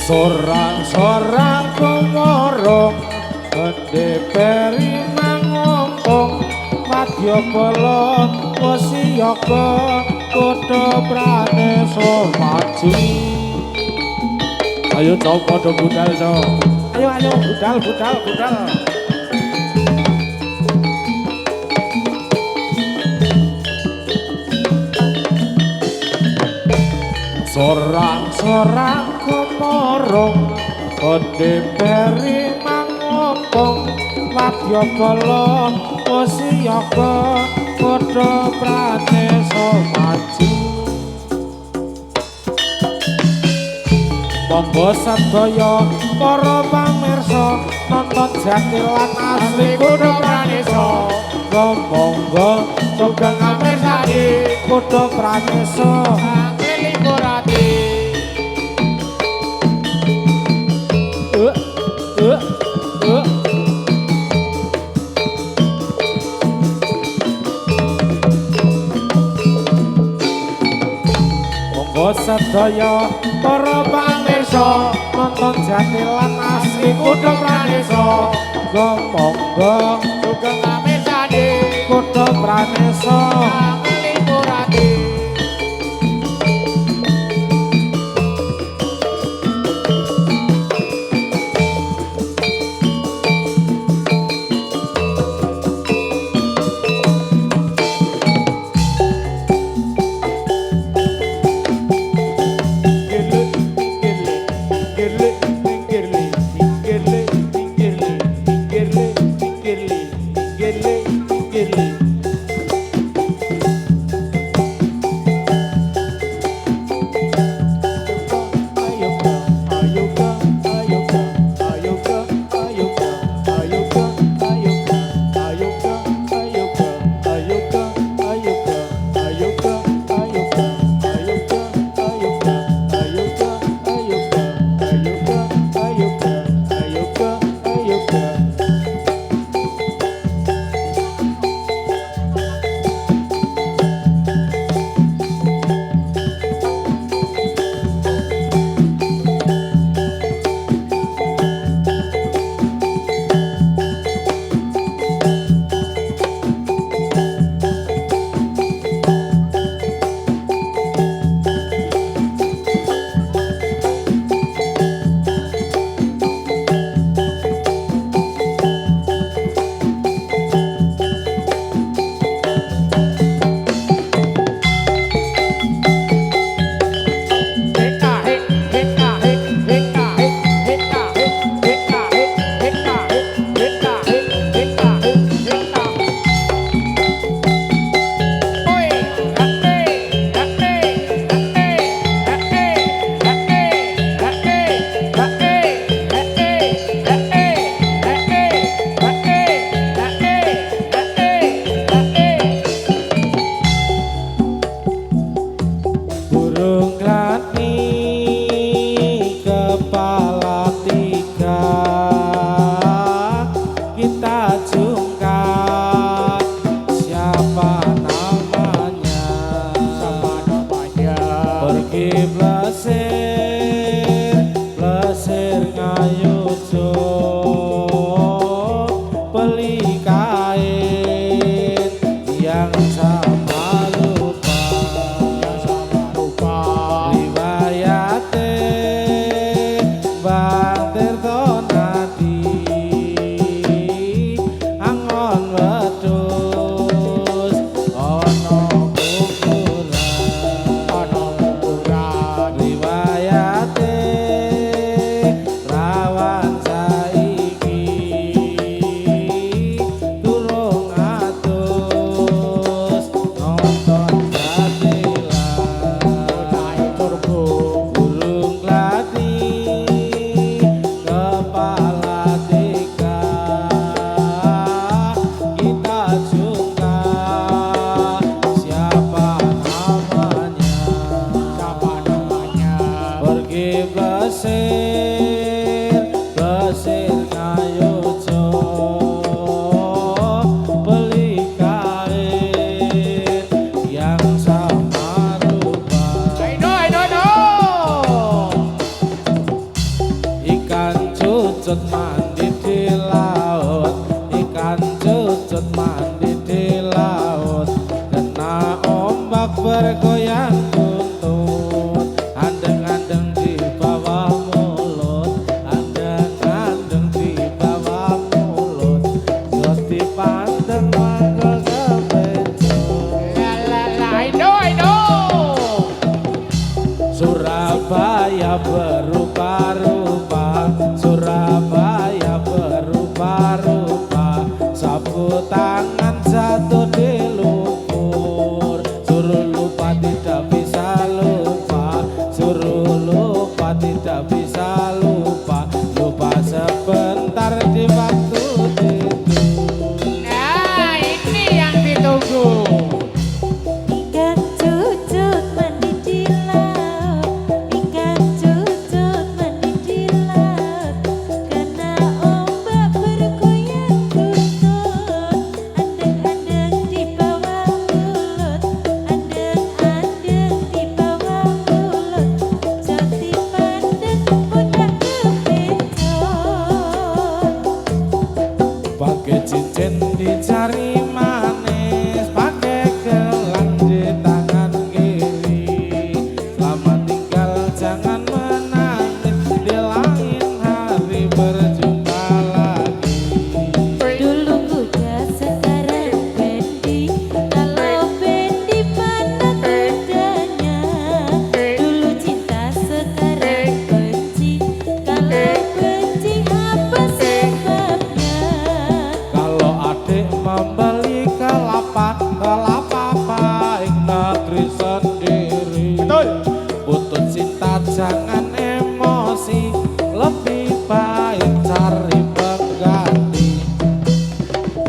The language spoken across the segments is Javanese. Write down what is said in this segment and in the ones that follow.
Sorang-sorang kumorong gede peri mangompong madya kala wasiyaga padha pranesa maju. Ayo cok padha budal cok. Ayo budal. Sorang-sorang kumorong gede peri mangompong madya kala wasiyaga padha pranesa maju. Monggo sadaya para pamirsa nonton Jatilan asli kudu pranesa. Monggo sugeng amirsani kudu pranesa. Monggo sedaya para pamirsa nonton Jatilan asli kudu pranesa. Monggo sugeng amirsani kudu pranesa. Riwayat Besir Besir ngayojo beli kain yang sama rupa. Ayo ikan cucut mandi di laut, ikan cucut mandi di laut, kena ombak bergoyang tuntut, andeng-andeng di bawah mulut, andeng-andeng di bawah mulut, terus dipandang mangga kebencut. Surabaya berupa-rupa, Surabaya berupa-rupa, sapu tangan jatuh di lumpur, suruh lupa tidak bisa lupa, suruh lupa tidak bisa lupa, lupa sebentar di waktu itu. Nah, ini yang ditunggu. Ikan cucut mandi di laut, ikan cucut mandi di laut, kena ombak bergoyang tuntut, andeng-andeng di bawah mulut, andeng-andeng di bawah mulut, jati pandang budak kebencut. Pakai cincin di jari manis, pakai gelang di tangan kiri. Selamat tinggal jangan menangis, di lain hari berjumpa lagi. Dulu kuda sekarang bendi, kalau bendi mana kudanya. Dulu cinta sekarang benci, kalau benci apa sebabnya. Kalau adik membeli kelapa, kelapa baik negeri sendiri. Putus cinta jangan emosi, lebih baik cari pengganti.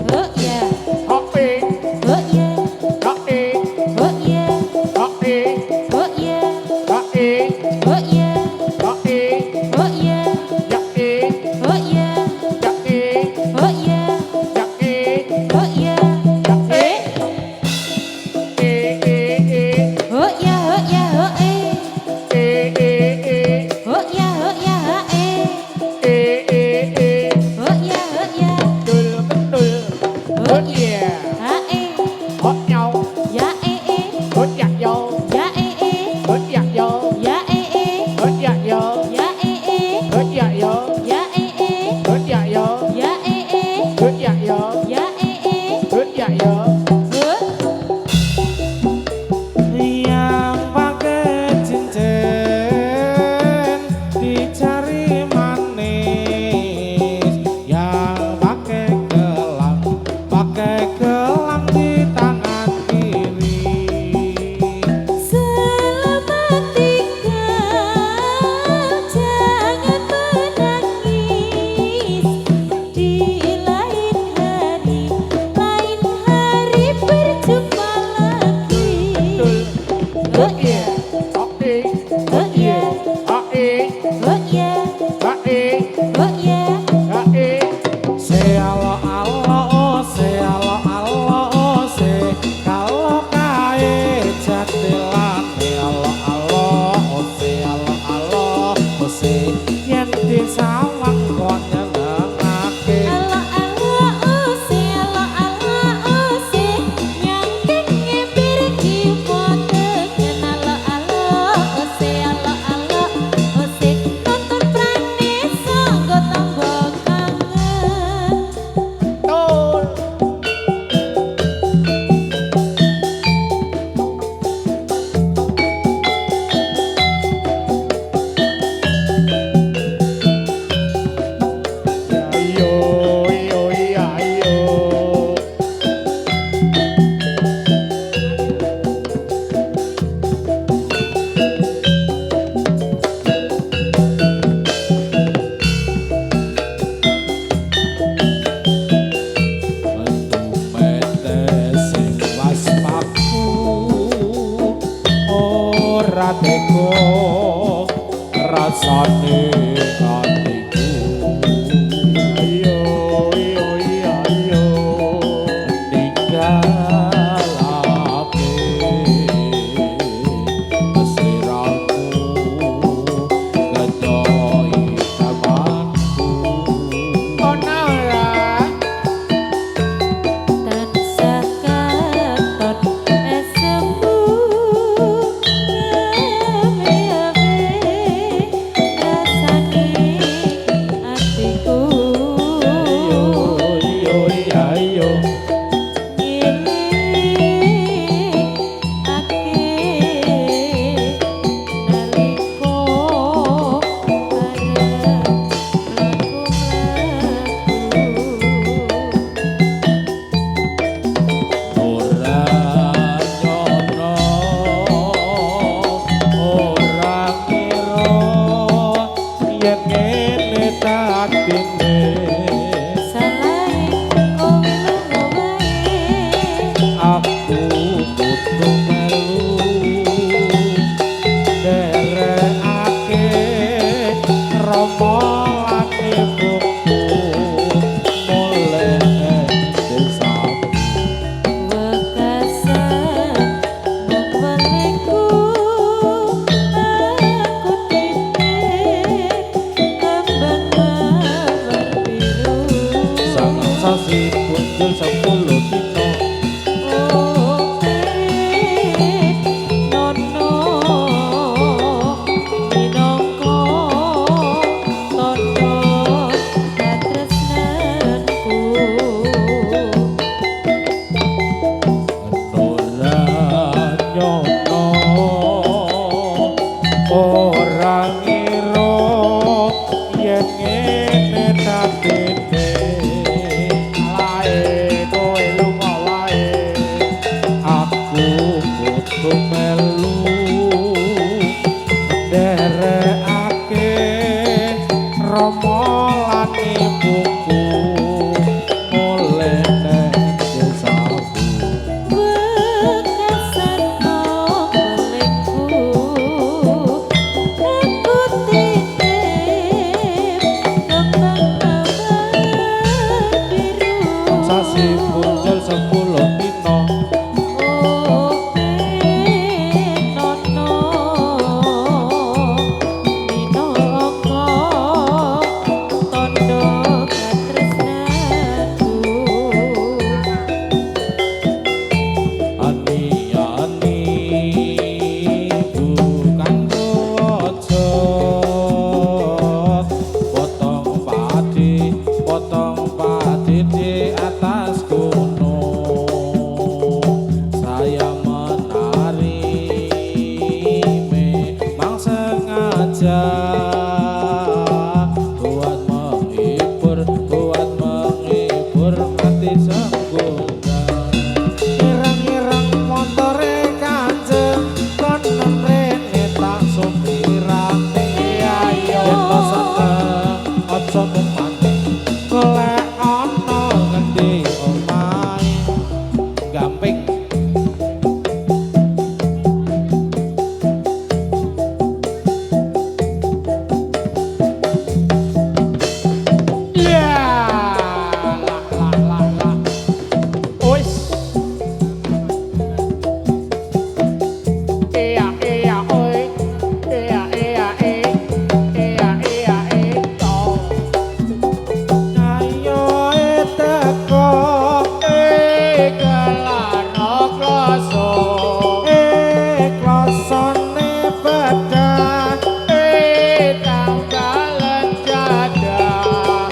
Oh ya, Kopi, oh ya, kopi, oh ya, kopi, oh ya, kopi, oh ya, kopi, oh ya, yaki, oh ya, yaki, oh ya, yaki, oh ya. yaki. Oh ya, oh ya, oh eh. Oh ya, oh ya, oh eh. Oh ya, oh ya, Hốt yeah, ah eh. hốt nhau, Ya eh eh, hốt giặt vô, ya eh eh, hốt giặt vô, ya eh eh, hốt giặt vô, ya eh eh, hốt giặt vô, ya eh eh, hốt giặt vô, ya eh eh, hốt giặt vô, ya eh eh. hốt giặt vô. Huh? Yang pakai cincin di jari manis, yang pakai gelang di tangan kiri. Selamat tinggal, jangan menangis. Di lain hari berjumpa lagi. Hốt yeah, kopi, Oh ya, kopi, oh ya, kopi, oh ya. kopi. Se alo alo, se alo alo, se kalau kae jadilan. Se alo alo, se alo alo, se yen disawang kok nyenengake. Alo alo ose, alo alo ose, nyangkeng ngembir kipotekan. Alo alo ose, alo alo ose, nonton Pranesa nggo tambah kangen. Tôi rasane atiku ayo ayo ayo ninggalake sliramu ngenoi tamanku ana ora tansah katon esemu rasane atiku ayo ayo ayo ora nyono ora kira yen ngene tatine aku butuh melu derekake rama lane buku mulih desaku sangat sasi punjul 10 dino ora nyono ora ngira yen ngene tatine lae kowe lunga wae aku butuh melu derekake rama lane buku mulih nang desaku sasi punjul 10 dino ani-ani bukan dojo potong padi di atas gunung saya menari memang sengaja buat menghibur hati senggungan ireng-ireng montore kanjeng konon rene tak supirane ayo yen lo seneng aja mumane golek ana ngendi omahe gamping ya la ois iya iya oi iya iya iya iya to ayo teko kelana kloso klosone badan tanggalan jadah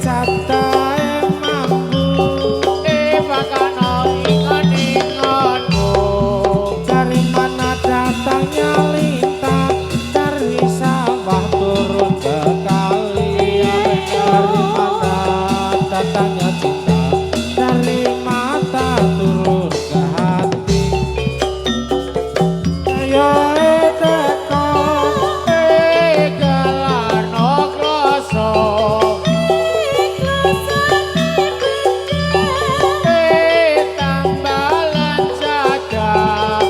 jadahe mampu bakana ingon-ingonmu dari mana datangnya lintang dari sawah turun ke kali dari mana datangnya cinta dari mata turun ke hati ayo teko galano kloso tambalan jadah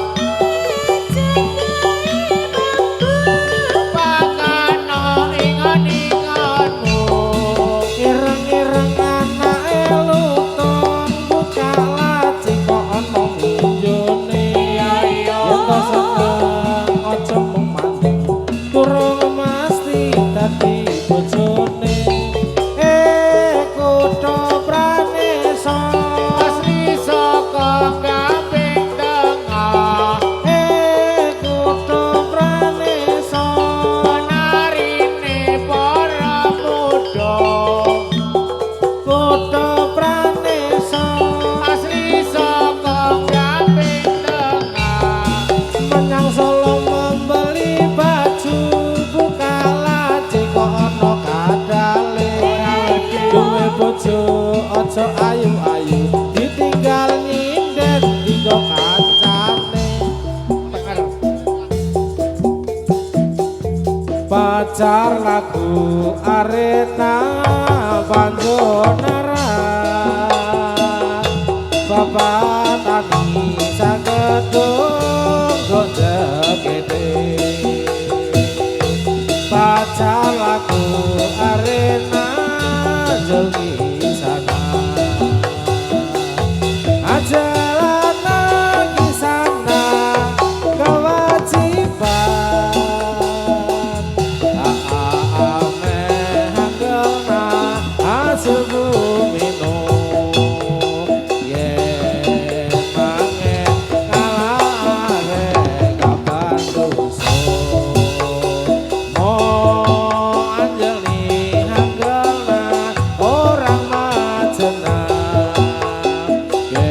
sok ayu-ayu ditinggal nyinden dinggo kancane tenger pacar lagu arena banjonara bapak tani sagedung gondegede pacar lagu arena jeli sana ajaran lagi sana kewajiban ame hanggelna hasil bumi no ye mangen kalare kapan dosa mo anjeli hanggelna orang macena ye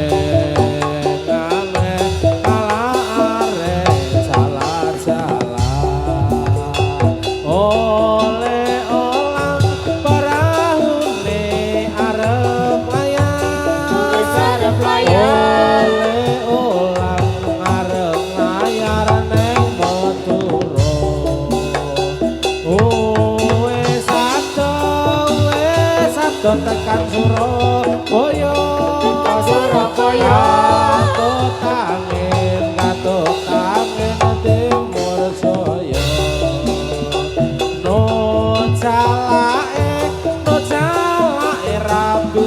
mangen kalare salah-salah oleh olang parahune arep layar oleh olang arep layar neng Madura wes ado tekan Surabaya Katuk tangin timur saya no jalake rabi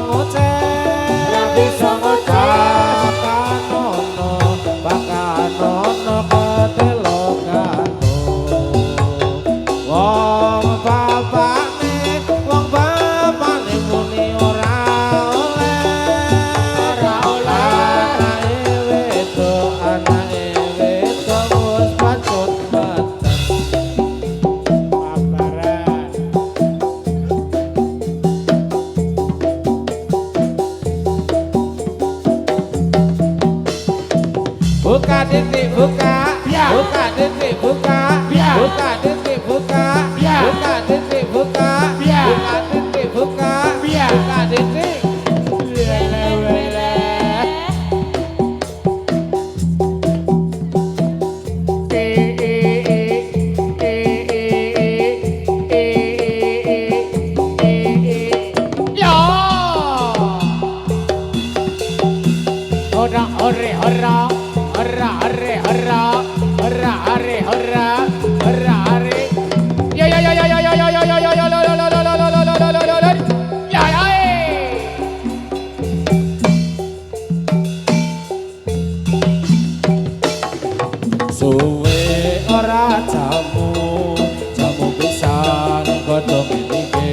ngoceh bakanono ketelo kano wong bapakne muni ora oleh anake wedok wis pacut babaran buka titik buka buka titik buka buka titik buka buka titik buka buka titik buka buka titik suwe ora jamu pisan godhong iki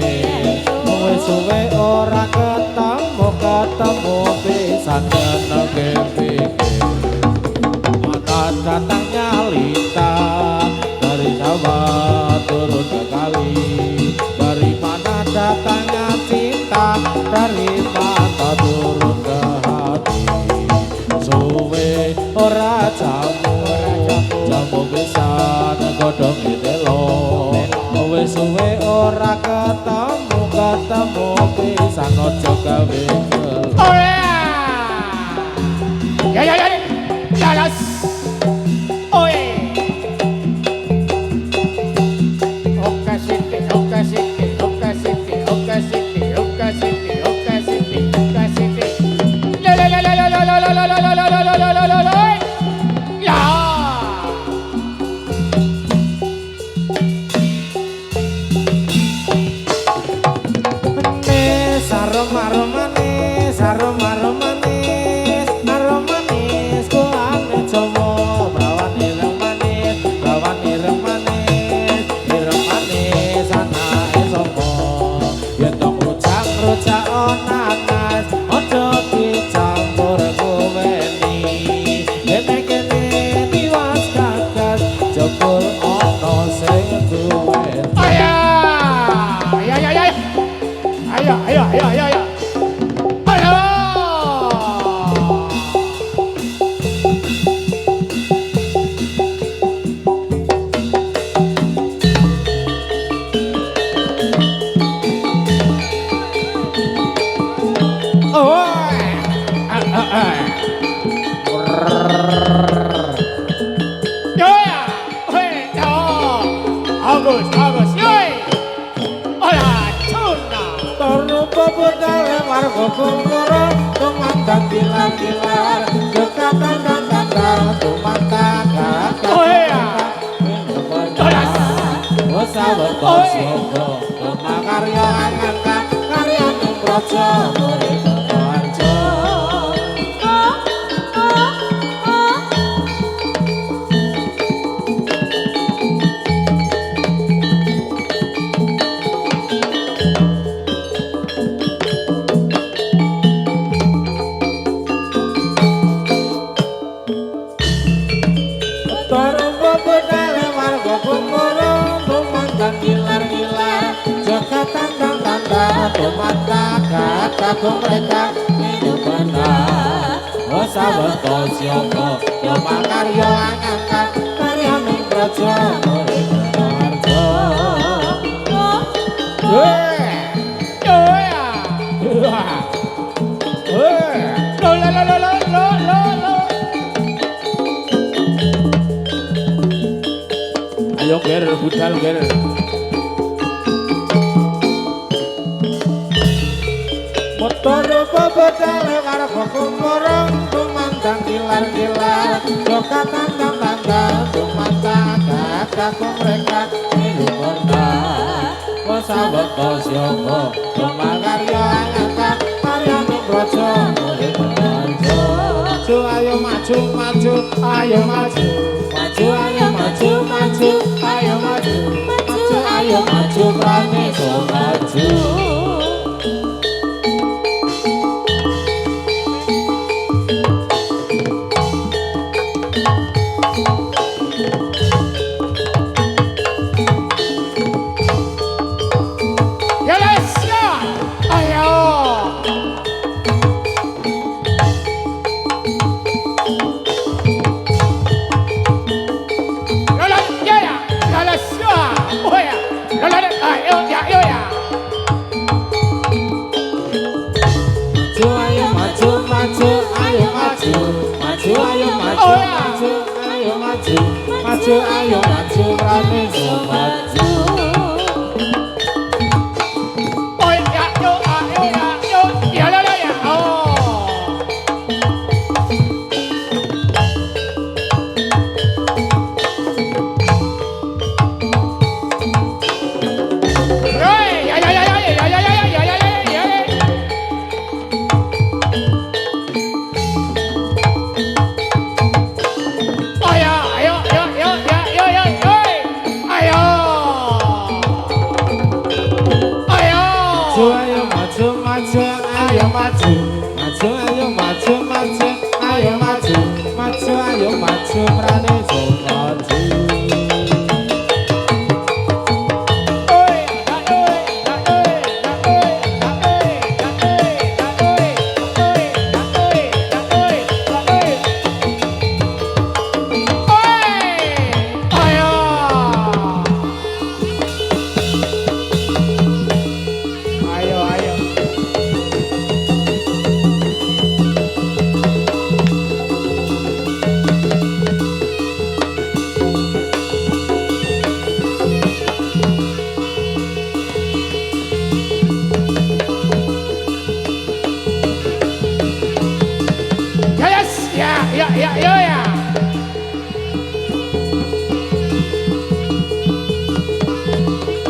suwe ora ketemu pisan nege pikir mata datangnya lita dari Jawa turun ke kali dari mana datangnya cinta dari mata turun ke hati suwe ora jamu pisan godhong telo wis suwe ora ketemu pisan aja gawe sarung marumane bagus, yoi. Olah, cuna. Terlupa budale warga kumara tumandang gilar-gilar dekatan dan tumandang Oh iya. Sawetara siapa makarya angkat karya ning praja murid Arjo. Torombo budale warga kumara tumandang gilar-gilar jakatan tanda tumandang kata mereka hidup benar sawetara siapa makarya angkat karya ning praja murid Arjo. Ayo ger budal ger. Motor bebedale karo kumurung tumandang gilar-gilar jokatan tanda tumandang kata mereka hidup benar sawetara siapa makarya angkat karya ning praja murid Arjo. Ayo maju maju ayo maju maju ayo maju maju ayo maju maju ayo maju prane so maju. Maju ayo maju prane so maju. Oh ya yo ayo ya yo ya la la ya. Oh. Hey ya ya ya ya ya ya ya ya ya ya. Oh ya ayo yo yo ya yo yo yo. Ayo. Ayo. Ayo maju maju ayo maju maju ayo maju maju ayo maju maju ayo maju prane so maju. Ya ya ya ya.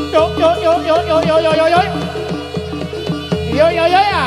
Yo yo yo yo yo yo yo yo yo yo yo yo ya.